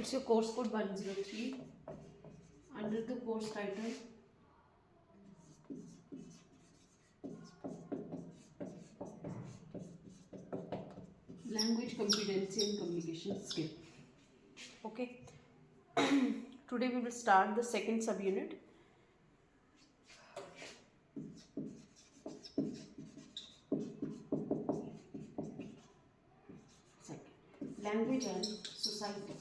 It's your course code 103 under the course title Language Competency and Communication Skill. Okay. Today we will start the second subunit. Second, language and society.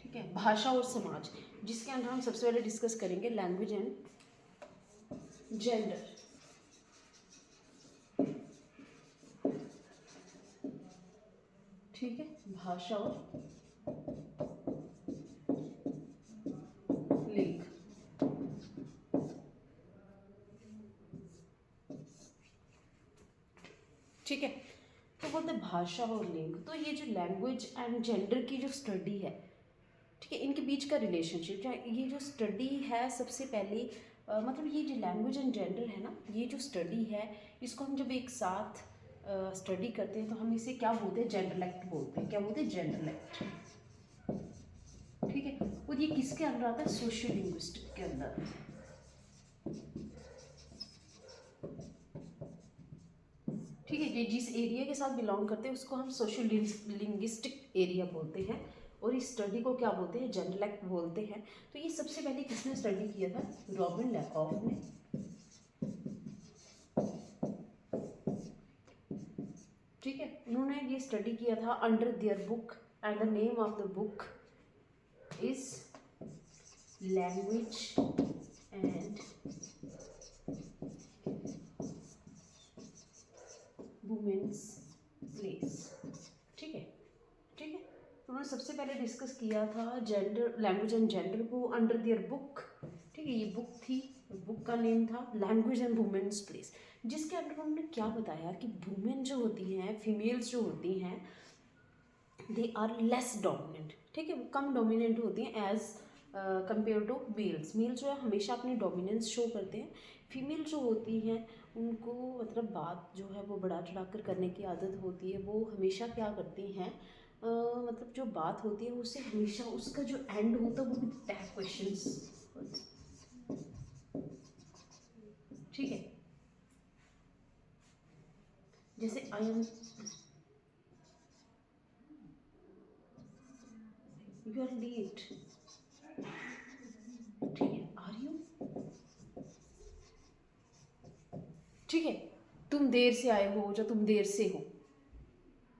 ठीक है, भाषा और समाज, जिसके अंदर हम सबसे पहले डिस्कस करेंगे लैंग्वेज एंड जेंडर. ठीक है, भाषा और लिंग. ठीक है, तो बोलते भाषा और लिंग. तो ये जो लैंग्वेज एंड जेंडर की जो स्टडी है, ठीक है, इनके बीच का रिलेशनशिप, ये जो स्टडी है सबसे पहले मतलब ये जो लैंग्वेज एंड जेंडर है ना, ये जो स्टडी है इसको हम जब एक साथ स्टडी करते हैं तो हम इसे क्या बोलते हैं, जेंडरलेक्ट बोलते हैं. क्या बोलते हैं, जेंडरलेक्ट. ठीक है, और ये किसके अंदर आता है, सोशियो लिंग्विस्टिक के अंदर. ठीक है, ये जिस एरिया के साथ बिलोंग करते हैं उसको हम सोशल लिंग्विस्टिक एरिया बोलते हैं, और इस स्टडी को क्या बोलते हैं, जेंडरलेक्ट बोलते हैं. तो ये सबसे पहले किसने स्टडी किया था, रॉबिन लैकॉफ ने. ठीक है, उन्होंने ये स्टडी किया था under their book, and the name of the book is language and women's place. ठीक है, ठीक है, तो उन्होंने सबसे पहले डिस्कस किया था जेंडर, लैंग्वेज एंड जेंडर को अंडर देयर बुक. ठीक है, ये बुक थी, बुक का नेम था लैंग्वेज एंड वुमेन्स प्लेस, जिसके अंदर उन्होंने क्या बताया कि वुमेन जो होती हैं, फीमेल्स जो होती हैं, दे आर लेस डोमिनेंट. ठीक है, वो कम डोमिनेंट होती हैं as compare to males. Male जो है हमेशा अपनी डोमिनेंस शो करते हैं. फीमेल जो होती हैं उनको मतलब बात जो है वो बढ़ा चढ़ा कर करने की आदत होती है. वो हमेशा क्या करती हैं, मतलब जो बात होती है उससे हमेशा उसका जो एंड होता है वो टैग क्वेश्चंस होते. ठीक है, जैसे I am, you are late. ठीक है, आर यू. ठीक है, तुम देर से आए हो या तुम देर से हो,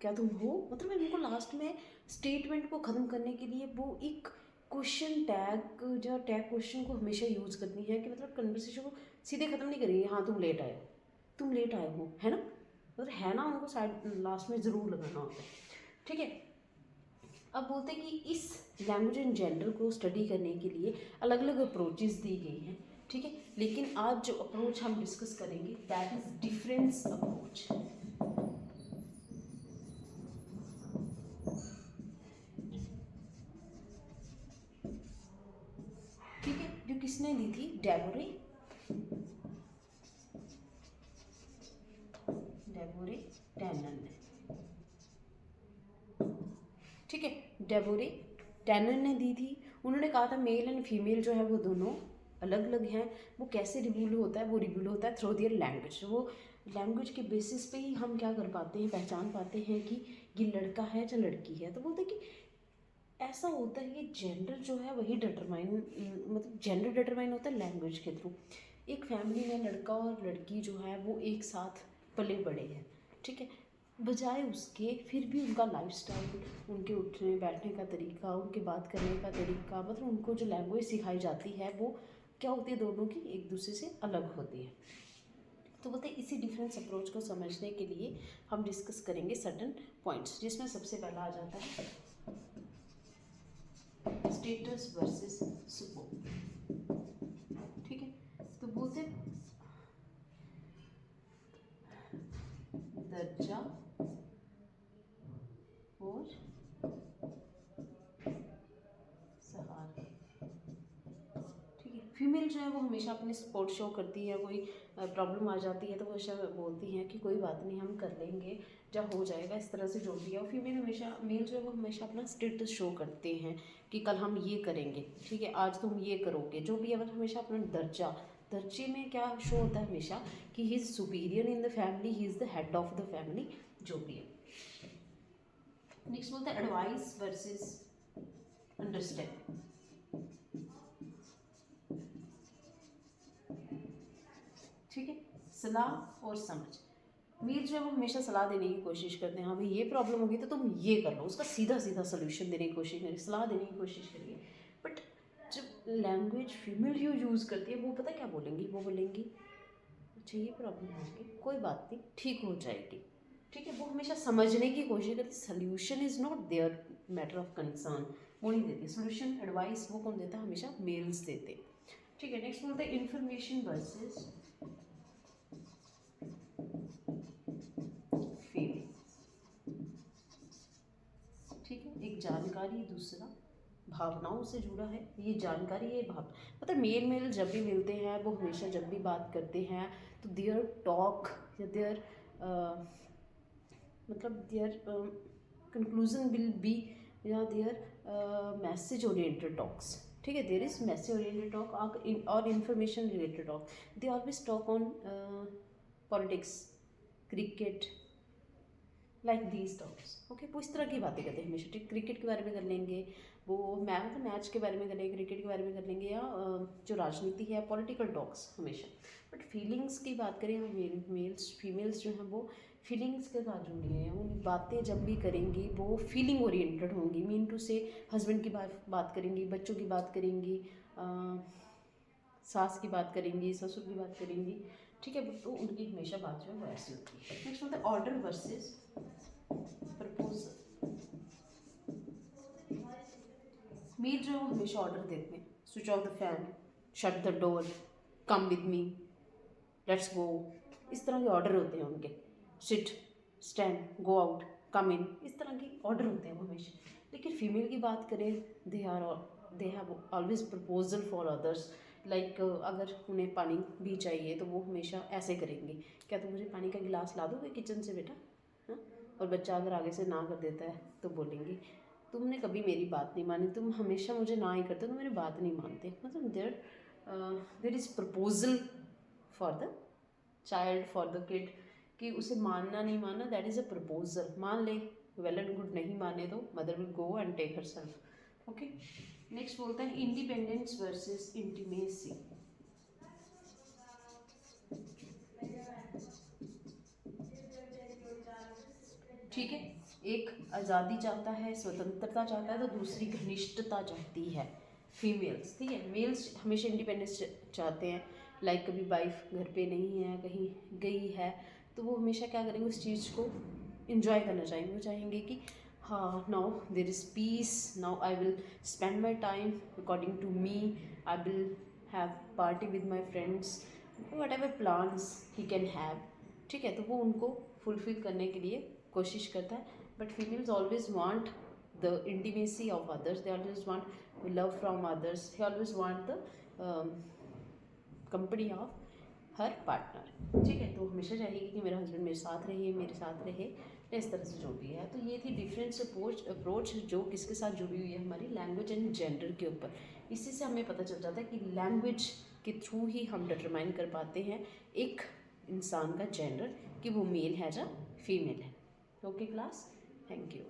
क्या तुम हो. मतलब उनको लास्ट में स्टेटमेंट को ख़त्म करने के लिए वो एक क्वेश्चन टैग या टैग क्वेश्चन को हमेशा यूज़ करनी है, कि मतलब कन्वर्सेशन को सीधे ख़त्म नहीं करेंगे. हाँ तुम लेट आए हो, तुम लेट आए हो, है ना. मतलब है ना, उनको साइड लास्ट में ज़रूर लगाना होता है. ठीक है, अब बोलते हैं कि इस लैंग्वेज एंड जेंडर को स्टडी करने के लिए अलग अलग अप्रोचेस दी गई हैं. ठीक है, लेकिन आज जो अप्रोच हम डिस्कस करेंगे दैट इज़ डिफरेंस अप्रोच. ठीक है, जो किसने दी थी, डेबोरे टैनन ने. ठीक है, डेबोरे टैनन ने दी थी. उन्होंने कहा था मेल एंड फीमेल जो है वो दोनों अलग अलग हैं. वो कैसे रिवील होता है, वो रिवील होता है थ्रू दियर लैंग्वेज. वो लैंग्वेज के बेसिस पे ही हम क्या कर पाते हैं, पहचान पाते हैं कि ये लड़का है या लड़की है. तो बोलते हैं कि ऐसा होता है कि जेंडर जो है वही डिटरमाइन, मतलब जेंडर डिटरमाइन होता है लैंग्वेज के थ्रू. एक फैमिली में लड़का और लड़की जो है वो एक साथ पले बड़े हैं. ठीक है, बजाय उसके फिर भी उनका लाइफस्टाइल, उनके उठने बैठने का तरीका, उनके बात करने का तरीका, मतलब उनको जो लैंग्वेज सिखाई जाती है वो क्या होती है, दोनों की एक दूसरे से अलग होती है. तो बोलते हैं इसी डिफरेंस अप्रोच को समझने के लिए हम डिस्कस करेंगे सर्टन पॉइंट्स, जिसमें सबसे पहला आ जाता है स्टेटस वर्सेस सपोर्ट. ठीक है, तो बोलते हैं दर्जा और सहारा. ठीक है, फीमेल जो है वो हमेशा अपनी सपोर्ट शो करती है, कोई प्रॉब्लम आ जाती है तो वो हमेशा बोलती हैं कि कोई बात नहीं, हम कर लेंगे, जब हो जाएगा, इस तरह से जो भी है। और फीमेल हमेशा, मेल जो है वो हमेशा अपना स्टेटस शो करते हैं कि कल हम ये करेंगे, ठीक है, आज तुम ये करोगे, जो भी है, मतलब हमेशा अपना दर्जे में क्या शो होता है हमेशा कि he is superior in the family, he is the head of the family, जो भी है। नेक्स्ट बोलते हैं एडवाइस वर्सेस अंडरस्टैंडिंग। ठीक है, सलाह और समझ। मीर जो है वो हमेशा सलाह देने की कोशिश करते हैं, हाँ भाई ये प्रॉब्लम होगी तो तुम ये कर लो, उसका सीधा सीधा सोल्यूशन देने की कोशिश करिए, सलाह देने की कोशिश करिए। बट जब लैंग्वेज फीमेल यूज़ करती है, वो पता क्या बोलेंगी, वो बोलेंगी अच्छा ये प्रॉब्लम होगी, कोई बात नहीं, ठीक हो जाएगी, ठीक है। वो हमेशा समझने की कोशिश करती, solution is not there matter of concern, वो नहीं देती सोल्यूशन। एडवाइस वो कौन देता है, हमेशा मेल्स देते, ठीक है। नेक्स्ट बोलते हैं इंफॉर्मेशन वर्सेस फीलिंग, ठीक है। एक जानकारी, दूसरा भावनाओं से जुड़ा है। ये जानकारी, ये भाव, मतलब मेल जब भी मिलते हैं, वो हमेशा जब भी बात करते हैं तो देयर टॉक या देयर मतलब देयर कंक्लूजन विल बी या देयर मैसेज ओरिएंटेड टॉक्स, ठीक है। There is message oriented talk और information related talk. They always talk on politics, cricket, like these talks, okay. वो इस तरह की बातें करते हैं हमेशा, ठीक। क्रिकेट के बारे में कर लेंगे, वो मतलब मैच के बारे में कर लेंगे, क्रिकेट के बारे में कर लेंगे, या जो राजनीति है, पॉलिटिकल टॉक्स हमेशा। बट फीलिंग्स की बात करें, मेल्स फीमेल्स जो हैं वो फीलिंग्स के साथ जुड़ी हैं। वो बातें जब भी करेंगी वो फीलिंग ओरिएंटेड होंगी, मीन टू से हस्बैंड की बात करेंगी, बच्चों की बात करेंगी, सास की बात करेंगी, ससुर की बात करेंगी, ठीक है। तो उनकी हमेशा बात जो है वो ऐसी होती है। नेक्स्ट होता है ऑर्डर वर्सेस प्रपोजल। मेल जो है वो हमेशा ऑर्डर देते हैं, switch off the fan, shut the door, come with me, let's go, इस तरह के ऑर्डर होते हैं उनके। सिट, स्टैंड, गो आउट, कम इन, इस तरह के ऑर्डर होते हैं वो हमेशा। लेकिन फीमेल की बात करें, they have always proposal for others, like अगर उन्हें पानी भी चाहिए तो वो हमेशा ऐसे करेंगे, क्या तुम मुझे पानी का गिलास ला दोगे किचन से बेटा, हाँ। और बच्चा अगर आगे से ना कर देता है तो बोलेंगे तुमने कभी मेरी बात नहीं मानी, तुम हमेशा मुझे ना ही करते हो, तुम मेरी बात नहीं मानते। मतलब there is proposal for the child, for the kid, कि उसे मानना नहीं मानना, दैट इज़ अ प्रपोजल। मान ले, वेल एंड गुड, नहीं माने तो mother will go and take her self, okay. Next बोलता है इंडिपेंडेंस वर्सेस इंटीमेसी। ठीक है, एक आज़ादी चाहता है, स्वतंत्रता चाहता है, तो दूसरी घनिष्ठता चाहती है फीमेल्स, ठीक है। मेल्स हमेशा इंडिपेंडेंस चाहते हैं, लाइक कभी वाइफ घर पे नहीं है, कहीं गई है, तो वो हमेशा क्या करेंगे, उस चीज़ को इंजॉय करना चाहेंगे। वो चाहेंगे कि हाँ, now there is peace, now I will spend my time according to me, I will have party with my friends, whatever plans he can have, ठीक है। तो वो उनको फुलफिल करने के लिए कोशिश करता है। But females always want the intimacy of others, they always want love from others, they always want the company of her partner, ठीक है। तो हमेशा चाहेगी कि मेरा हस्बैंड मेरे साथ रहे, मेरे साथ रहे, इस तरह से जो भी है। तो ये थी डिफरेंस अप्रोच जो किसके साथ जुड़ी हुई है, हमारी लैंग्वेज एंड जेंडर के ऊपर। इसी से हमें पता चल जाता है कि लैंग्वेज के थ्रू ही हम डिटरमाइन कर पाते हैं एक इंसान का जेंडर, कि वो मेल है या फीमेल है। Okay class, thank you.